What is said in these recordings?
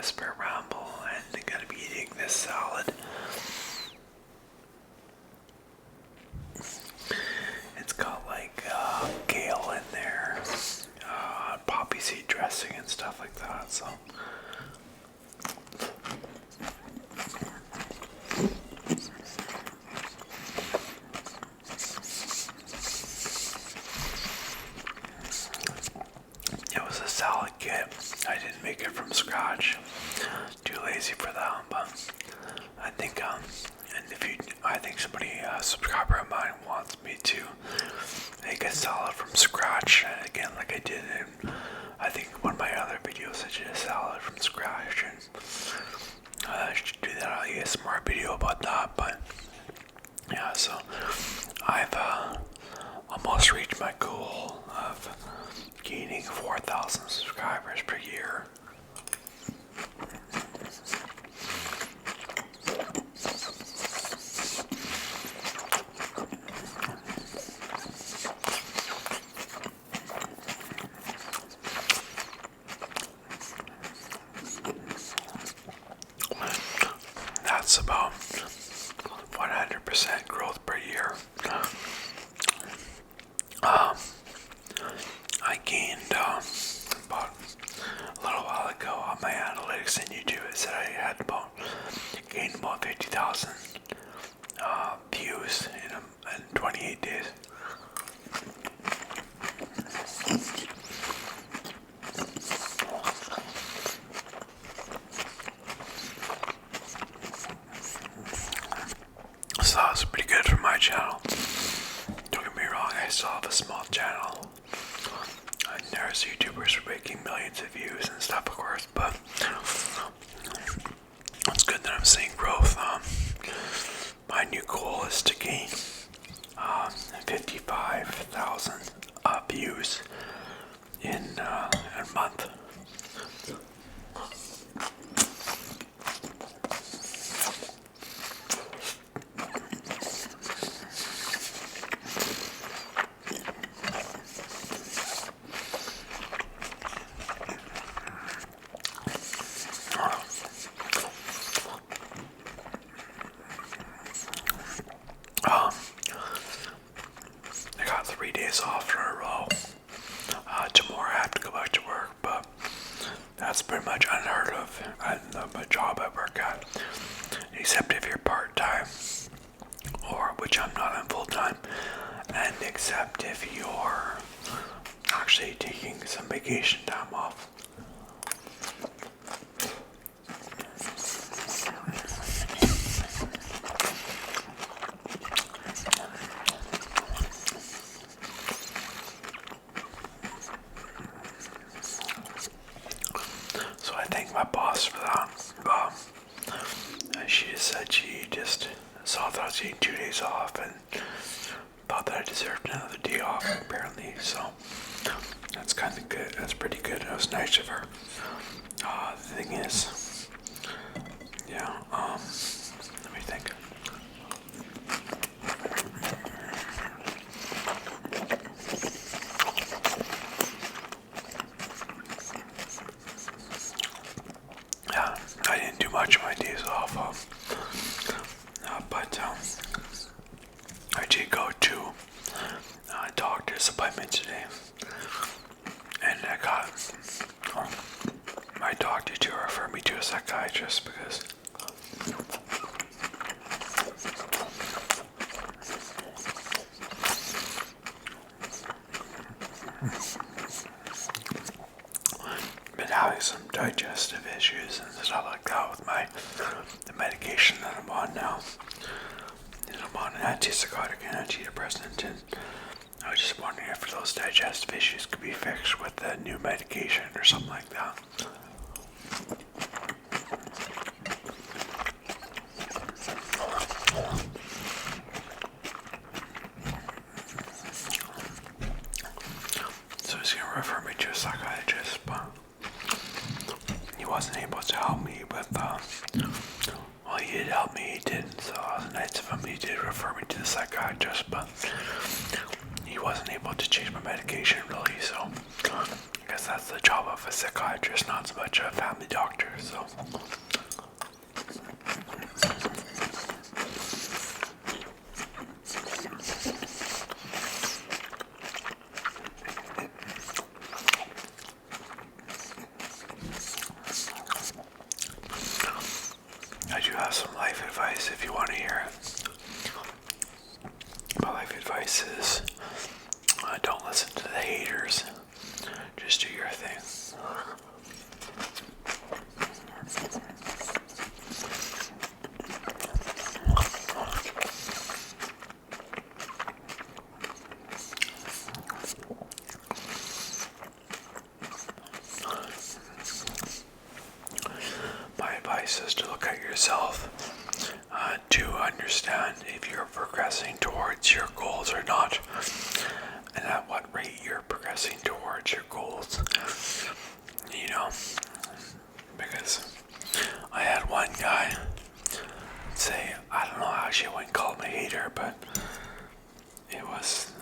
Whisper Ramble, and I'm gonna be eating this salad. It's got like kale in there, poppy seed dressing and stuff like that, so. It was a salad kit. I didn't make it from scratch. Too lazy for that, but I think I think somebody, a subscriber of mine, wants me to make a salad from scratch. And again, like I did in, I think one of my other videos, I did a salad from scratch, and I should do that on a ASMR video about that. But yeah, so I've almost reached my goal of gaining 4,000 subscribers per year. That's about 100% growth per year. I gained about a little while ago on my analytics in YouTube. It said I had gained about 50,000 views in 28 days. So that was pretty good for my channel. Don't get me wrong, I still have a small channel. And there's YouTubers making millions of views and stuff, of course, but it's good that I'm seeing growth. My new goal is to gain 55,000 views in a month. I got 3 days off in a row. Tomorrow I have to go back to work, but that's pretty much unheard of in the job I work at. Except if you're part-time, or which I'm not on full-time, and except if you're actually taking some vacation time off. So I thank my boss for that. She said she just saw that I was taking 2 days off and thought that I deserved another day off, apparently. So that's kind of good. That's pretty good. It was nice of her. The thing is, yeah. Let me think. Yeah, I didn't do much of my days off, but I did go to a doctor's appointment today, and I got my doctor to refer me to a psychiatrist because I've been having some digestive issues and stuff like that with the medication that I'm on now. And I'm on an antipsychotic and antidepressant, and I was just wondering if those digestive issues could be fixed with the new medication or something like that. So he's going to refer me to a psychiatrist, but he wasn't able to help me with, well, he did help me, he did, so it was nice of him. He did refer me to the psychiatrist, but he wasn't able to change my medication really, so I guess that's the job of a psychiatrist, not so much a family doctor. So. I do have some life advice if you want to hear it. My life advice is don't listen to the haters. Just do your thing. My advice is to look at yourself, to understand if you're progressing towards your goals or not, and at what rate you're progressing towards your goals. You know, because I had one guy say, I don't know, actually I wouldn't call him a hater, but it was,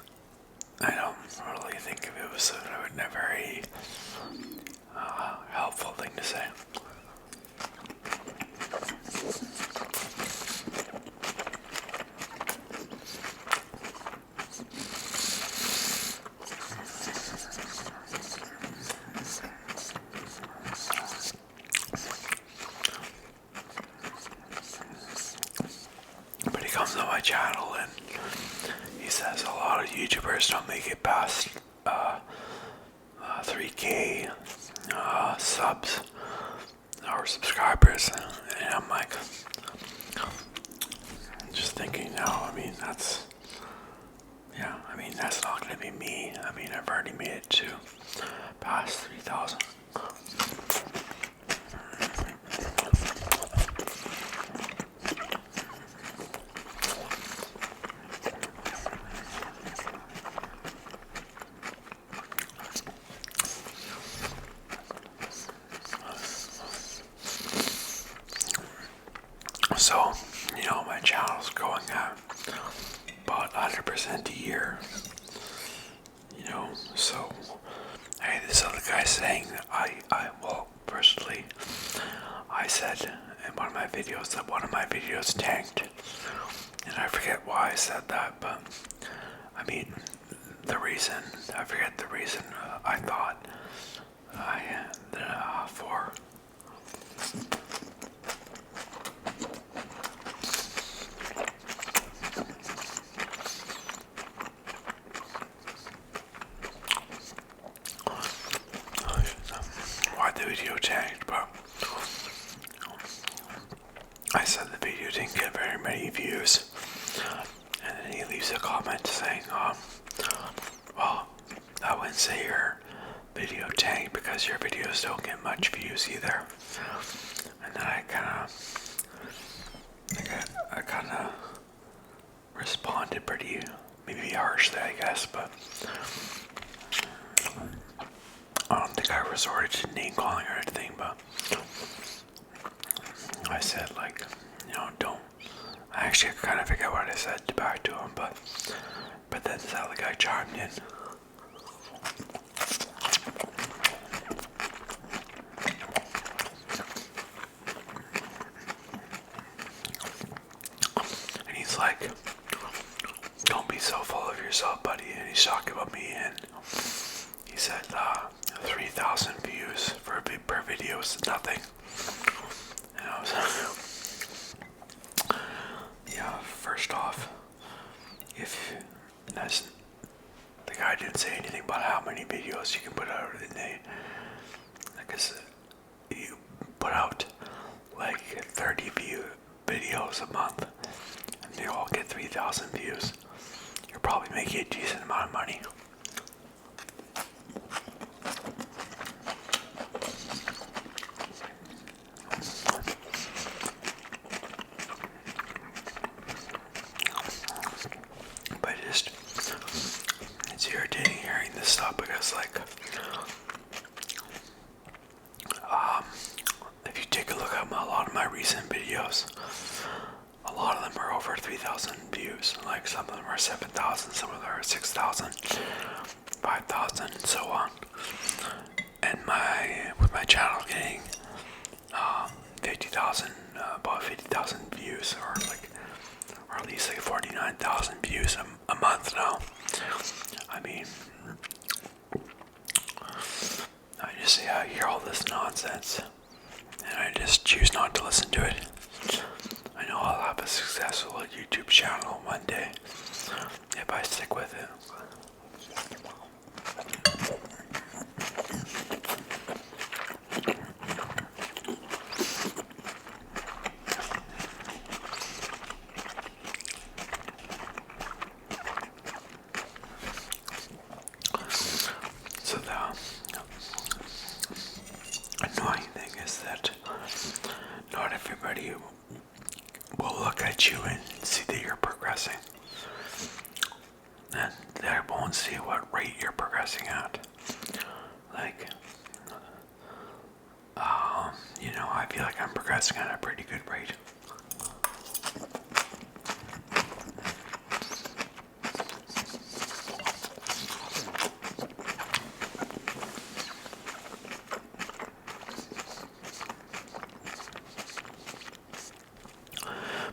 I don't really think of it was a very helpful thing to say. But he comes on my channel and he says a lot of YouTubers don't make it past 3K subs or subscribers, and I'm like, just thinking now, I mean, that's not gonna be me. I mean, I've already made it to past 3,000. So, you know, my channel's growing at about 100% a year. You know, so I had this other guy saying well, personally, I said in one of my videos that one of my videos tanked. And I forget why I said that, but I mean, I forget the reason I thought for. Why the video tanked, but I said the video didn't get very many views, and then he leaves a comment saying, well, I wouldn't say your video tanked because your videos don't get much views either. And then I kind of responded pretty, maybe harshly, I guess, but I don't think I resorted to name calling or anything, but I said, like, you know, don't. I actually kind of forget what I said back to him, but then this other guy chimed in. And he's like, don't be so full of yourself, buddy. And he's talking about me, and he said 3,000 views per video is nothing. And I was yeah, first off, if that's the guy didn't say anything about how many videos you can put out in a, because you put out like 30 videos a month and they all get 3,000 views, you're probably making a decent amount of money. But it's irritating hearing this stuff because, like, if you take a look at a lot of my recent videos, a lot of them are over 3,000 views. Like, some of them are 7,000, some of them are 6,000, 5,000, and so on. And hitting 50,000, about 50,000 views, or at least like 49,000 views a month now. I mean, I just hear all this nonsense, and I just choose not to listen to it. I know I'll have a successful YouTube channel one day if I stick with it. So the annoying thing is that not everybody will look at you and see that you're progressing, and they won't see what rate you're progressing at. Like, I feel like I'm progressing at a pretty good rate.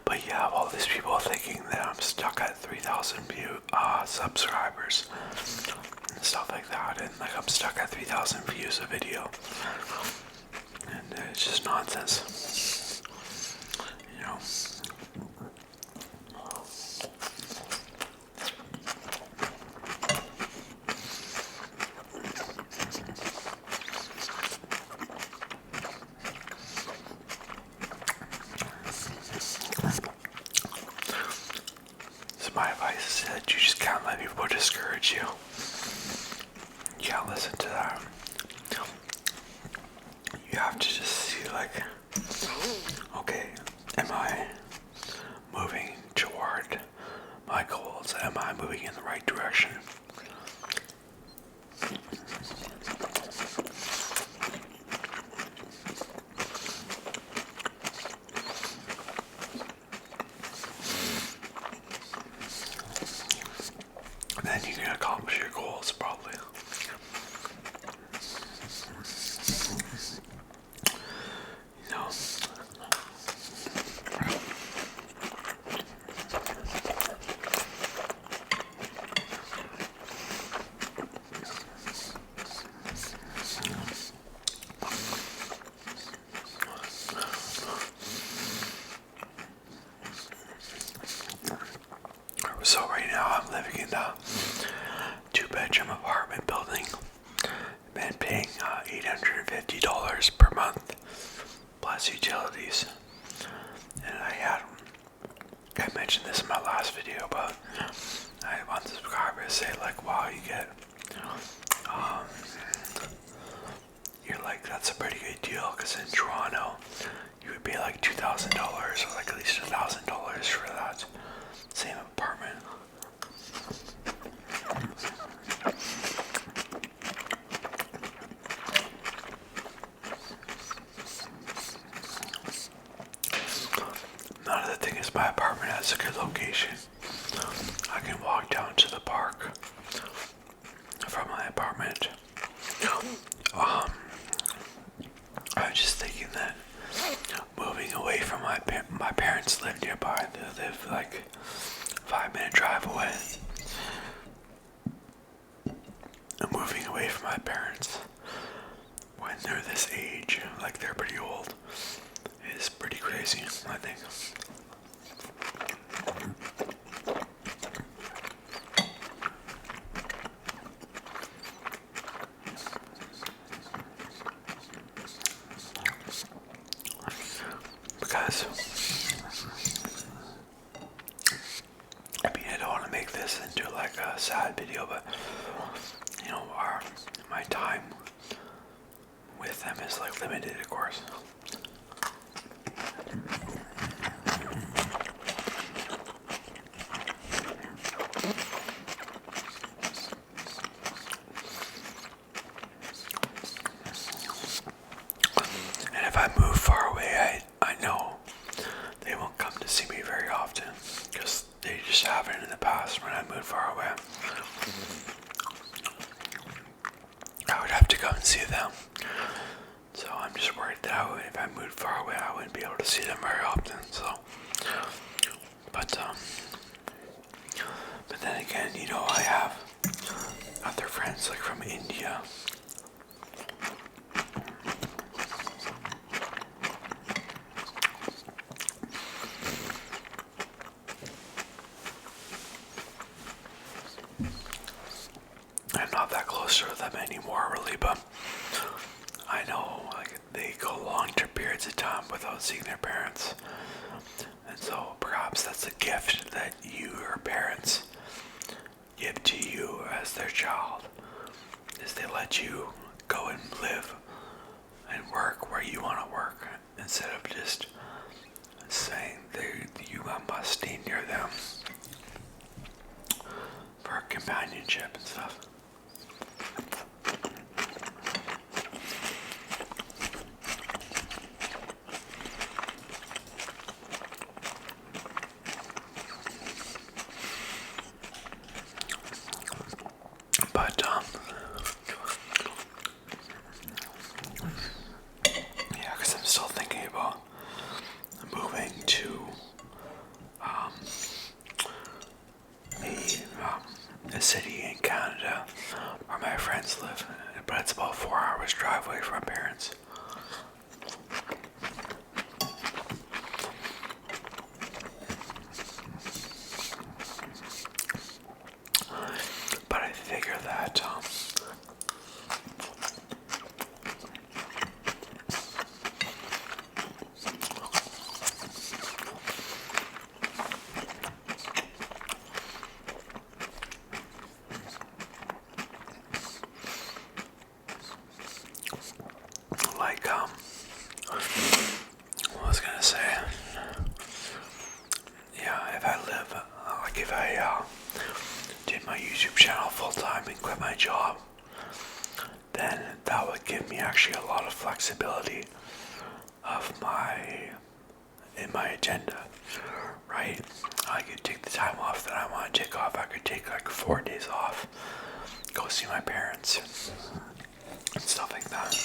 But you have all these people thinking that I'm stuck at 3,000 subscribers and stuff like that, and like I'm stuck at 3,000 views a video, and it's just nonsense, you know. So my advice is that you just can't let people discourage you. You can't listen to that. You have to just see, like, okay, am I moving toward my goals? Am I moving in the right direction? Then you can accomplish your goals, probably. You know. So right now I'm living in a 2-bedroom apartment building and paying $850 per month plus utilities. And I mentioned this in my last video, but I had one subscriber say like, wow, you get you're like, that's a pretty good deal, because in Toronto you would pay like $2,000 or like at least $1,000 for that same apartment. Another thing is my apartment has a good location. I can walk down to the park from my apartment. I was just thinking that moving away from my parents live nearby. They live like 5-minute drive away. And moving away from my parents when they're this age, like they're pretty old, is pretty crazy, I think. Because, I mean, I don't want to make this into like a sad video, but my time with them is like limited, of course. And if I move far away, I know they won't come to see me very often, because they just haven't in the past when I moved far away. I would have to go and see them. So I'm just worried that if I moved far away, I wouldn't be able to see them very often. So, but then again, I have other friends like from India. I'm not that close to them anymore, really, but I know they go long periods of time without seeing their parents. And so perhaps that's a gift that your parents give to you as their child, is they let you go and live and work where you want to work instead of just saying you must stay near them for companionship and stuff. But yeah, because I'm still thinking about moving to a city in Canada where my friends live, but it's about 4 hours drive away from my parents. But I figure that what was I gonna say? Yeah, if I live, if I did my YouTube channel full time and quit my job, then that would give me actually a lot of flexibility in my agenda, right? I could take the time off that I want to take off. I could take like 4 days off, go see my parents, and stuff like that.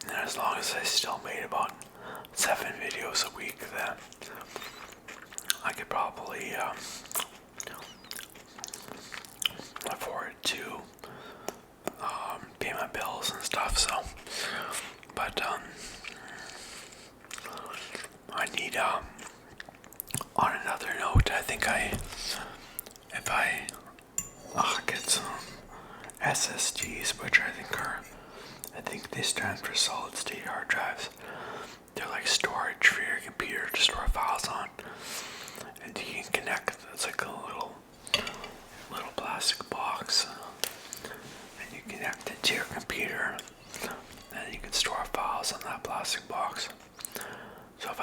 And as long as I still made about 7 videos a week, then I could probably afford to pay my bills and stuff. So, but I need on another note, I think if I get some SSDs, which I think they stand for solid state hard drives. They're like storage for your computer to store files on, and you can connect. It's like a little plastic box, and you connect it to your computer, and you can store files on that plastic box. So if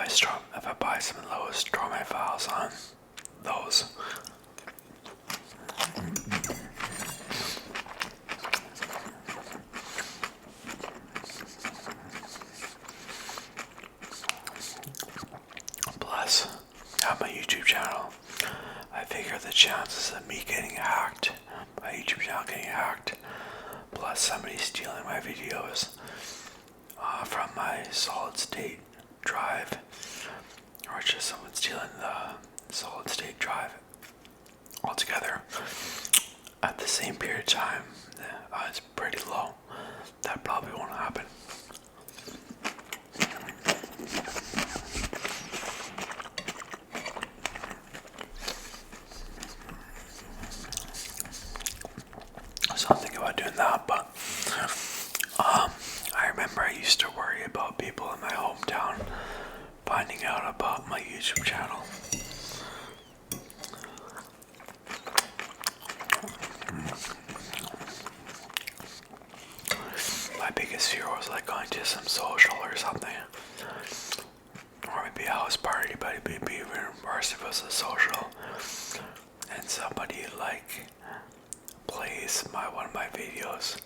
I buy some of those, store my files on those. Plus, on my YouTube channel, I figure the chances of me getting hacked, my YouTube channel getting hacked, plus somebody stealing my videos from my solid state drive, or just someone stealing the solid state drive altogether at the same period of time, it's pretty low. That probably won't happen. So I'm thinking about doing that, but I remember I used to worry about people in my hometown finding out about my YouTube channel. My biggest fear was like going to some social or something, or maybe a house party, but it'd be even worse if it was a social and somebody like plays one of my videos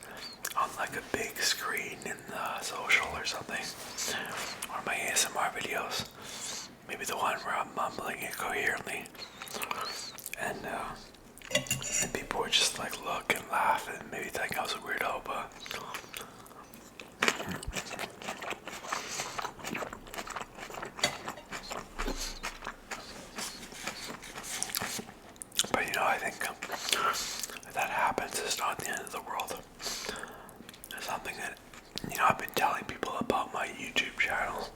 on like a big screen in the social or something, or my ASMR videos, maybe the one where I'm mumbling incoherently, and people would just like look and laugh and maybe think I was a weirdo, but you know, I think if that happens, it's not the end of the world. It's something that, you know, I've been telling people about my YouTube channel,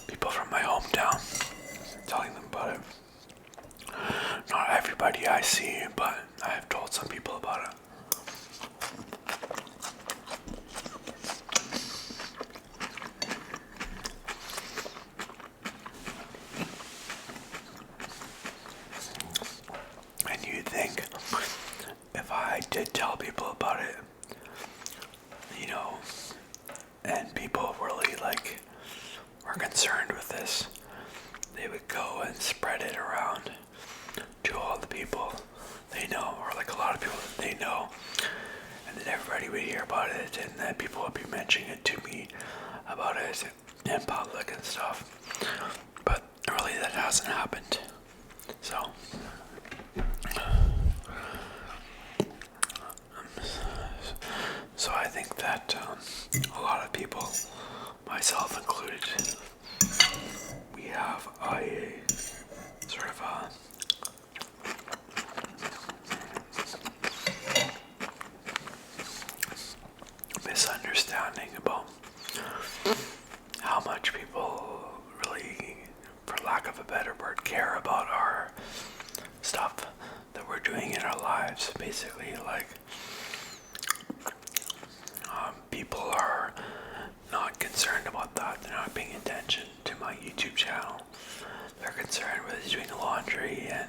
people from my hometown, telling them about it. Not everybody I see, but I have told some people about it. And you'd think if I did tell people about it, you know, and people really like were concerned with this, they would go and spread it around to all the people they know, or like a lot of people that they know, and then everybody would hear about it, and then people would be mentioning it to me about it in public and stuff. But really, that hasn't happened. So I think that a lot of people, myself included, we have a sort of a misunderstanding about how much people really, for lack of a better word, care about our stuff that we're doing in our lives. Basically, like, people are not concerned about that. They're not paying attention to my YouTube channel. They're concerned with doing laundry and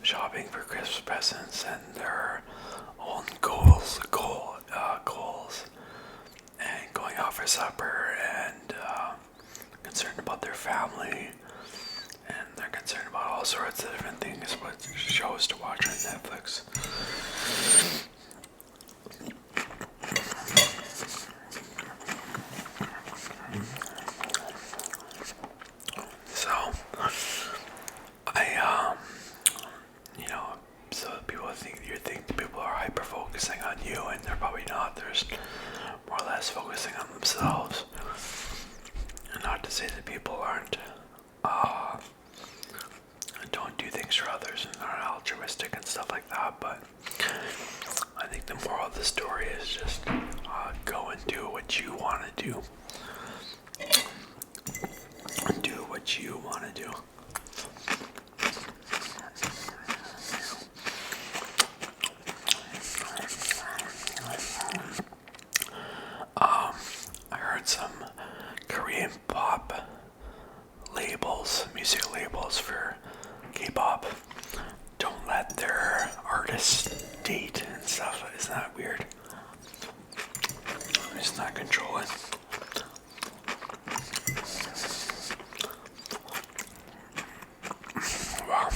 shopping for Christmas presents and their own goals, and going out for supper, and concerned about their family, and they're concerned about all sorts of different things, what shows to watch on Netflix. So, you know, so people think people are hyper focusing on you, and they're probably not. They're just more or less focusing on themselves. And not to say that people aren't, don't do things for others and aren't altruistic and stuff like that, but I think the moral of the story is just go and do what you want to do. Do what you want to do. I heard some Korean pop labels, music labels for K-pop, don't let their artists date and stuff. Isn't that weird? It's not controlling. Wow.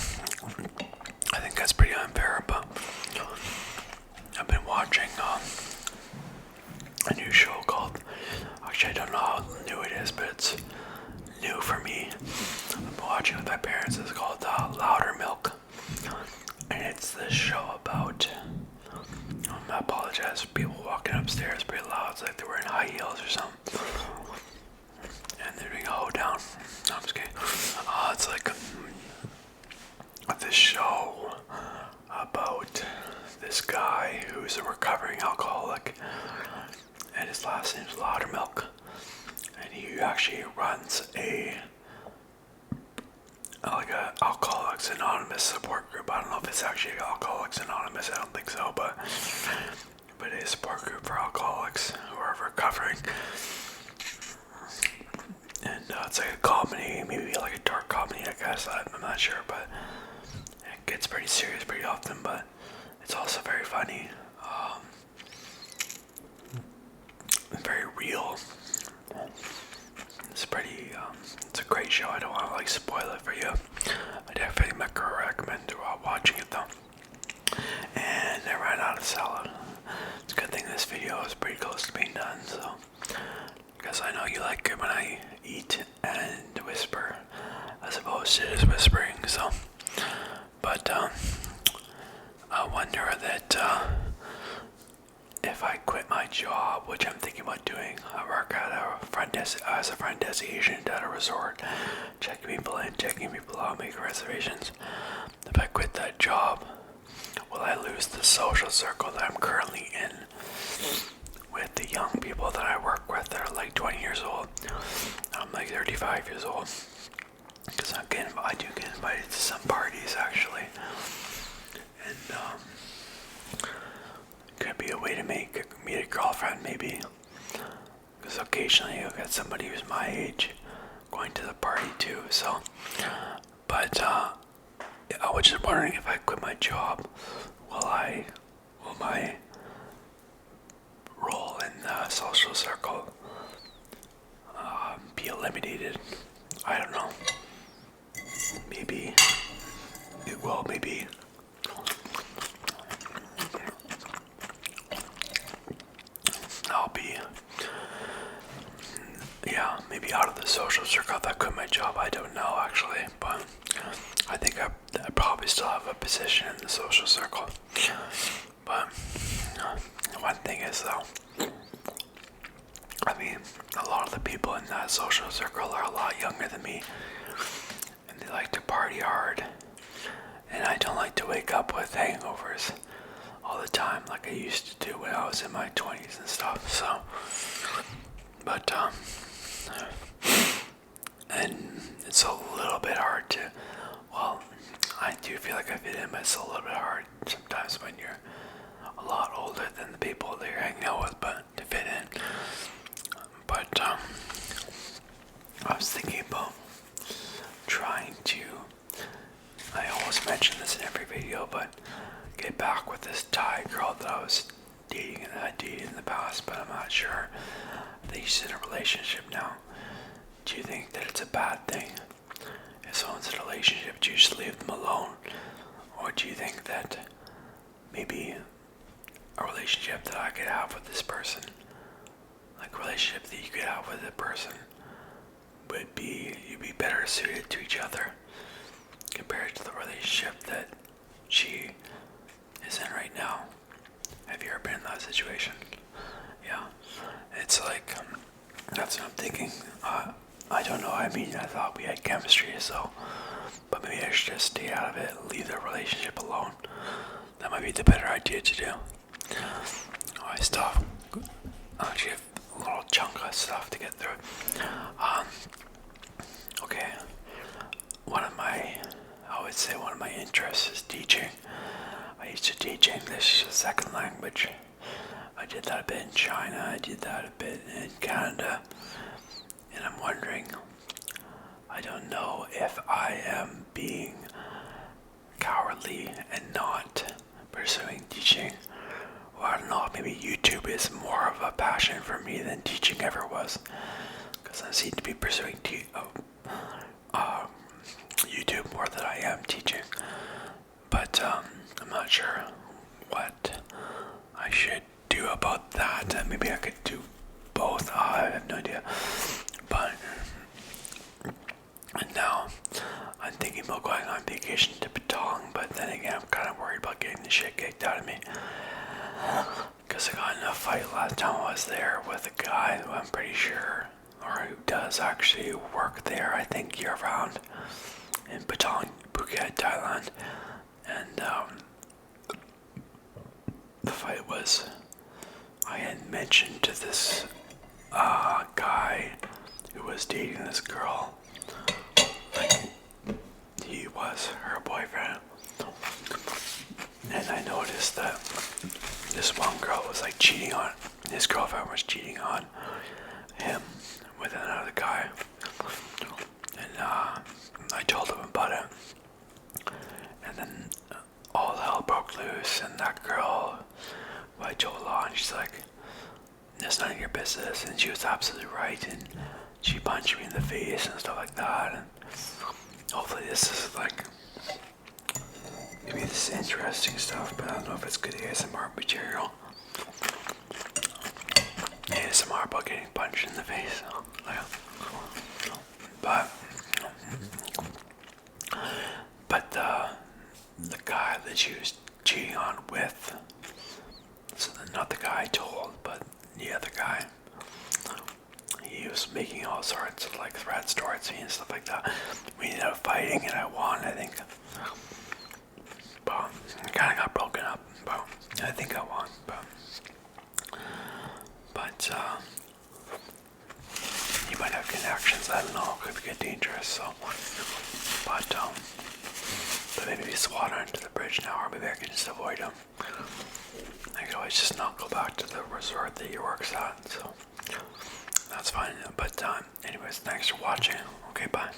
I think that's pretty unfair, but I've been watching a new show called, actually I don't know how new it is, but it's new for me. I've been watching with my parents. It's called Louder Milk, and it's this show about, I apologize for people walking upstairs pretty loud. It's like they're wearing high heels or something, and they're doing a hoedown. No, I'm just kidding. It's like this show about this guy who's a recovering alcoholic, and his last name's Loudermilk, and he actually runs a Alcoholics Anonymous support group. I don't know if it's actually Alcoholics Anonymous, I don't think so, but a support group for alcoholics who are recovering. And it's like a comedy, maybe like a dark comedy, I guess. I'm not sure, but it gets pretty serious pretty often, but it's also very funny. Very real. It's pretty, it's a great show. I don't want to like spoil it for you. I definitely recommend watching it though. And I ran out of salad. It's a good thing this video is pretty close to being done, so, because I know you like it when I eat and whisper about doing. I work at as a front desk agent at a resort, checking people in, checking people out, making reservations. If I quit that job, will I lose the social circle that I'm currently in with the young people that I work with that are like 20 years old? I'm like 35 years old. Because I do get invited to some parties actually, and could be a way to meet a girlfriend maybe. Because occasionally you'll get somebody who's my age going to the party too. So, but I was just wondering, if I quit my job, will my role in the social circle be eliminated? I don't know. Maybe it will, maybe. I'll be, yeah, maybe out of the social circle if I quit my job. I don't know actually, but I think I probably still have a position in the social circle. But one thing is though, I mean, a lot of the people in that social circle are a lot younger than me, and they like to party hard, and I don't like to wake up with hangovers all the time like I used to do when I was in my 20s and stuff. So, but and it's a little bit hard to, well, I do feel like I fit in, but it's a little bit hard sometimes when you're a lot older than the people that you're hanging out with, but to fit in. But I was thinking about trying to, I almost mention this in every video, but get back with this Thai girl that I was dating and I dated in the past, but I'm not sure. I think she's in a relationship now. Do you think that it's a bad thing if someone's in a relationship? Do you just leave them alone? Or do you think that maybe a relationship that I could have with this person, like a relationship that you could have with a person, would be, you'd be better suited to each other compared to the relationship that she is in right now? Have you ever been in that situation? Yeah, it's like, that's what I'm thinking. I don't know, I mean, I thought we had chemistry, so, but maybe I should just stay out of it and leave the relationship alone. That might be the better idea to do. I still have, actually have a little chunk of stuff to get through. Okay, I would say one of my interests is teaching. I used to teach English as a second language. I did that a bit in China, I did that a bit in Canada, and I'm wondering, I don't know if I am being cowardly and not pursuing teaching, or I don't know, maybe YouTube is more of a passion for me than teaching ever was, because I seem to be pursuing YouTube more than I am teaching. But I'm not sure what I should do about that. Maybe I could do both. I have no idea. But and now I'm thinking about going on vacation to Patong, but then again I'm kind of worried about getting the shit kicked out of me, because I got in a fight last time I was there with a guy who I'm pretty sure, or who does actually work there, I think year round, in Patong, Phuket, Thailand. And the fight was, I had mentioned to this guy who was dating this girl, like he was her boyfriend, and I noticed that this one girl was like cheating on, his girlfriend was cheating on him with another guy, and I told him about it, and then all hell broke loose, and that girl who I told on, she's like, it's none of your business, and she was absolutely right, and she punched me in the face and stuff like that, and hopefully this is like, maybe this is interesting stuff, but I don't know if it's good ASMR material. ASMR about getting punched in the face, but the guy that she was cheating on with, so not the guy I told, but the other guy, all sorts of like threats towards me and stuff like that. We ended up fighting and I won, I think. But it kind of got broken up. But I think I won. But you might have connections. I don't know. It could get dangerous. So, but maybe just water under the bridge now, or maybe I can just avoid them. I could always just not go back to the resort that he works at. So that's fine. But anyways, thanks for watching. Okay, bye.